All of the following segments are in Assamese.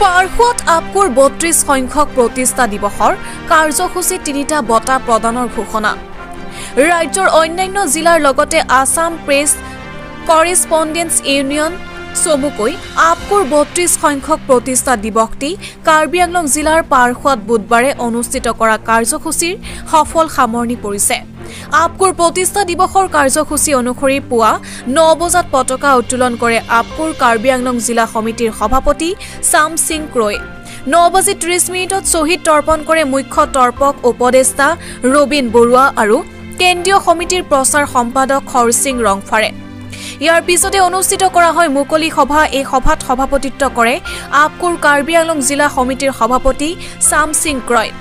পাৰহুৱাত আপকোৰ ৩২ সংখ্যক প্ৰতিষ্ঠা দিৱসৰ কাৰ্যসূচীত ৩টা বঁটা প্ৰদানৰ ঘোষণা। ৰাজ্যৰ অন্যান্য জিলাৰ লগতে আছাম প্ৰেছ কৰেছপণ্ডেন্স ইউনিয়ন চমুকৈ আপকোৰ ৩২ সংখ্যক প্ৰতিষ্ঠা দিৱসটি কাৰ্বি আংলং জিলাৰ পাৰহুৱাত বুধবাৰে অনুষ্ঠিত কৰা কাৰ্যসূচীৰ সফল সামৰণি পৰিছে। আপকোৰ প্ৰতিষ্ঠা দিৱসৰ কাৰ্যসূচী অনুসৰি পুৱা ৯ বজাত পতাকা উত্তোলন কৰে আপকোৰ কাৰ্বি আংলং জিলা সমিতিৰ সভাপতি চাম সিং ক্ৰয়ে। ৯:৩০ শ্বহীদ তৰ্পণ কৰে মুখ্য তৰ্পক উপদেষ্টা ৰবীন বৰুৱা আৰু কেন্দ্ৰীয় সমিতিৰ প্ৰচাৰ সম্পাদক হৰসিং ৰংফাৰে। ইয়াৰ পিছতে অনুষ্ঠিত কৰা হয় মুকলি সভা। এই সভাত সভাপতিত্ব কৰে আপকোৰ কাৰ্বি আংলং জিলা সমিতিৰ সভাপতি চাম সিং ক্ৰয়।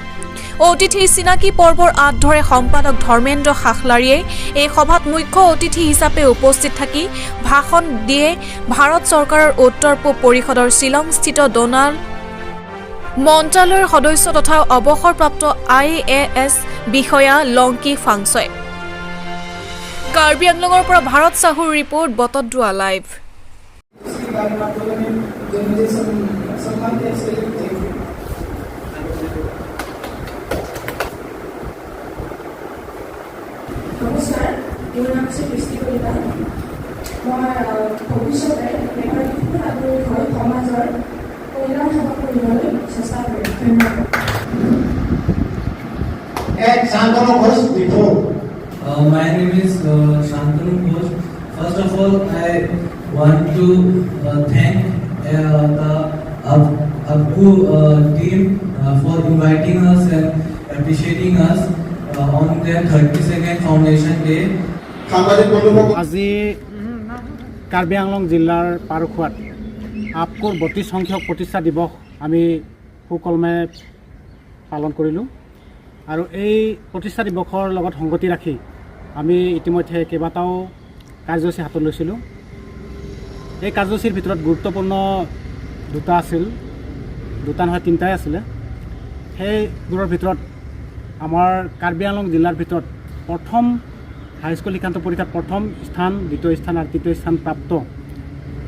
অতিথিৰ চিনাকি পৰ্বৰ আঁত ধৰে সম্পাদক ধৰ্মেন্দ্ৰ খাখলাৰীয়ে। এই সভাত মুখ্য অতিথি হিচাপে উপস্থিত থাকি ভাষণ দিয়ে ভাৰত চৰকাৰৰ উত্তৰ পূব পৰিষদৰ শ্বিলংস্থিত ডোনাল্ড মন্ত্ৰালয়ৰ সদস্য তথা অৱসৰপ্ৰাপ্ত IAS বিষয়া লংকি ফাংছয়। কাৰ্বি আংলঙৰ পৰা ভাৰত চাহুৰ ৰিপৰ্ট বটদ্ৰোৱা লাইভ। নমস্কাৰ, মোৰ নাম হৈছে কৃষ্টি কলিতা। মই ভৱিষ্যতে নেপালী আৰু ঘৰ সমাজৰ কল্যাণ সেৱা কৰিবলৈ চেষ্টা কৰিম। ধন্যবাদ। My name is Shantanu Ghosh. First of all, I want to thank the APCO team for inviting us and appreciating us on their 32nd Foundation Day. আজি কাৰ্বি আংলং জিলাৰ পাৰখোৱাত আপকোৰ ৩২ সংখ্যক প্ৰতিষ্ঠা দিৱস আমি সুকলমে পালন কৰিলোঁ আৰু এই প্ৰতিষ্ঠা দিৱসৰ লগত সংগতি ৰাখি আমি ইতিমধ্যে কেইবাটাও কাৰ্যসূচী হাতত লৈছিলোঁ। এই কাৰ্যসূচীৰ ভিতৰত গুৰুত্বপূৰ্ণ দুটা আছিল, দুটা নহয় তিনিটাই আছিলে। সেইবোৰৰ ভিতৰত আমাৰ কাৰ্বি আংলং জিলাৰ ভিতৰত প্ৰথম হাইস্কুল শিক্ষান্ত পৰীক্ষাত প্ৰথম স্থান, দ্বিতীয় স্থান আৰু তৃতীয় স্থান প্ৰাপ্ত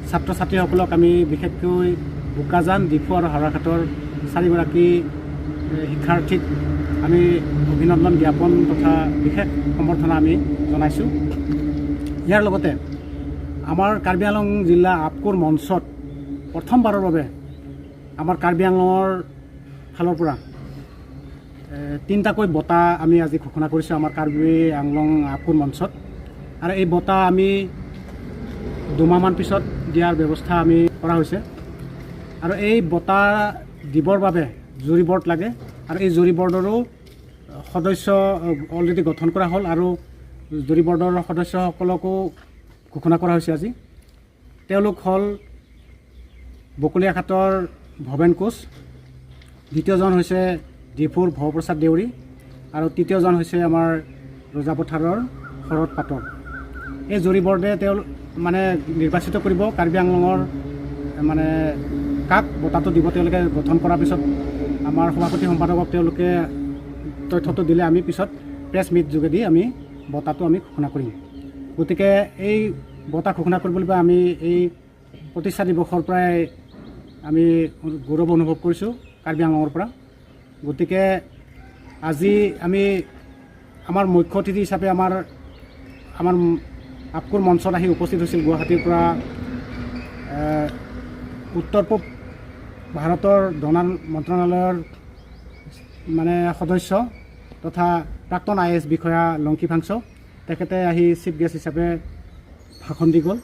ছাত্ৰ ছাত্ৰীসকলক আমি বিশেষকৈ বোকাজান, ডিফু আৰু হাৰাঘাটৰ 4গৰাকী শিক্ষাৰ্থীক আমি অভিনন্দন জ্ঞাপন তথা বিশেষ সম্বৰ্ধনা আমি জনাইছোঁ। ইয়াৰ লগতে আমাৰ কাৰ্বি আংলং জিলা আপকোৰ মঞ্চত প্ৰথমবাৰৰ বাবে আমাৰ কাৰ্বি আংলঙৰ ফালৰ পৰা 3টাকৈ বঁটা আমি আজি ঘোষণা কৰিছোঁ আমাৰ কাৰ্বি আংলং আপকোৰ মঞ্চত। আৰু এই বঁটা আমি 2 মাহমান পিছত দিয়াৰ ব্যৱস্থা আমি কৰা হৈছে। আৰু এই বঁটা দিবৰ বাবে জুৰি বৰ্ড লাগে আৰু এই জুৰি বৰ্ডৰো সদস্য অলৰেডি গঠন কৰা হ'ল আৰু জুৰি বৰ্ডৰ সদস্যসকলকো ঘোষণা কৰা হৈছে আজি। তেওঁলোক হ'ল বকলীয়াঘাটৰ ভৱেন কোচ, দ্বিতীয়জন হৈছে ডিফুৰ ভৱপ্ৰসাদ দেউৰী আৰু তৃতীয়জন হৈছে আমাৰ ৰজাপথাৰৰ শৰৎ পাটৰ। এই জুৰি বৰ্ডে মানে নিৰ্বাচিত কৰিব কাৰ্বি আংলঙৰ মানে কাক বঁটাটো দিব। তেওঁলোকে গঠন কৰাৰ পিছত আমাৰ সভাপতি সম্পাদকক তেওঁলোকে তথ্যটো দিলে আমি পিছত প্ৰেছ মিট যোগেদি আমি বঁটাটো আমি ঘোষণা কৰিম। গতিকে এই বঁটা ঘোষণা কৰিবলৈ আমি এই প্ৰতিষ্ঠা দিৱসৰ পৰাই আমি গৌৰৱ অনুভৱ কৰিছোঁ কাৰ্বি আংলঙৰ পৰা। গতিকে আজি আমি আমাৰ মুখ্য অতিথি হিচাপে আমাৰ আপকোৰ মঞ্চত আহি উপস্থিত হৈছিল গুৱাহাটীৰ পৰা উত্তৰ পূব ভাৰতৰ ডোনাল্ড মন্ত্ৰণালয়ৰ মানে সদস্য তথা প্ৰাক্তন IAS বিষয়া লংকি ফাংছ। তেখেতে আহি চিফ গেষ্ট হিচাপে ভাষণ দি গ'ল।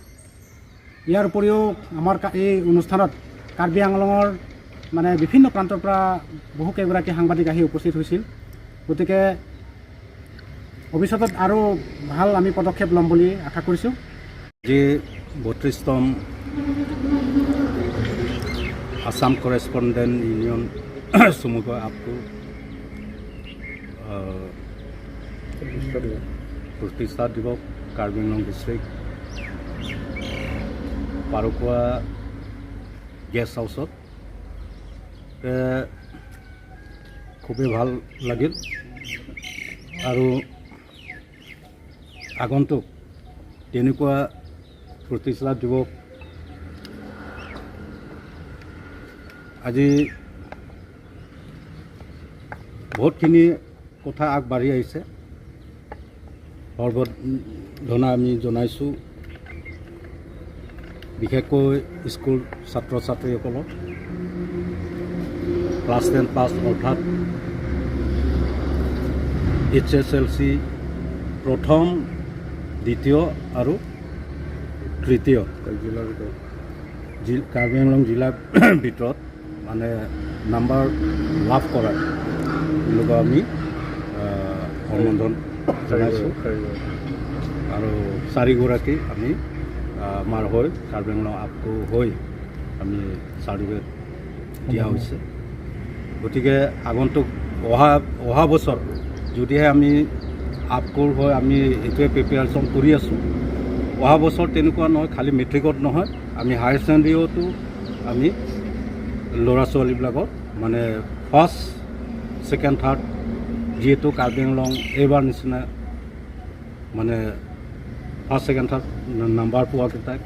ইয়াৰ উপৰিও আমাৰ এই অনুষ্ঠানত কাৰ্বি আংলঙৰ মানে বিভিন্ন প্ৰান্তৰ পৰা বহু কেইগৰাকী সাংবাদিক আহি উপস্থিত হৈছিল। গতিকে ভৱিষ্যতত আৰু ভাল আমি পদক্ষেপ ল'ম বুলি আশা কৰিছোঁ। আজি 32তম আছাম কৰেছপণ্ডেণ্ট ইউনিয়ন চমুকৈ আপকো প্ৰতিষ্ঠা দিৱস কাৰ্বি আংলং ডিষ্ট্ৰিক্ট পাৰকোৱা গেষ্ট হাউচত খুবেই ভাল লাগিল আৰু আগন্তুক তেনেকুৱা প্ৰতিষ্ঠা দিৱস আজি বহুতখিনি কথা আগবাঢ়ি আহিছে। সৰ্বধনা আমি জনাইছোঁ বিশেষকৈ স্কুল ছাত্ৰ ছাত্ৰীসকলক ক্লাছ 10 পাছ অৰ্থাৎ HSLC প্ৰথম, দ্বিতীয় আৰু তৃতীয় কাৰ্বি আংলং জিলাৰ ভিতৰত মানে নাম্বাৰ লাভ কৰা লোকক আমি অনুমোদন জনাইছোঁ আৰু 4গৰাকী আমি আমাৰ হৈ কাৰ্বি আংলং আপকো হৈ আমি চাৰ্টিফিকেট দিয়া হৈছে। গতিকে আগন্তুক অহা বছৰ যদিহে আমি আপকোৰ হৈ আমি এইটোৱে প্ৰিপেয়াৰেশ্যন কৰি আছোঁ। অহা বছৰ তেনেকুৱা নহয়, খালি মেট্ৰিকত নহয়, আমি হায়াৰ ছেকেণ্ডেৰীতো আমি ল'ৰা ছোৱালীবিলাকক মানে ফাৰ্ষ্ট, ছেকেণ্ড, থাৰ্ড যিহেতু কাৰ্বি আংলং এইবাৰ নিচিনা মানে ফাৰ্ষ্ট, ছেকেণ্ড, থাৰ্ড নাম্বাৰ পোৱাকেইটাক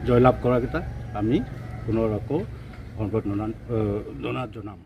জয়লাভ কৰাকেইটাক আমি পুনৰ আকৌ জনাম।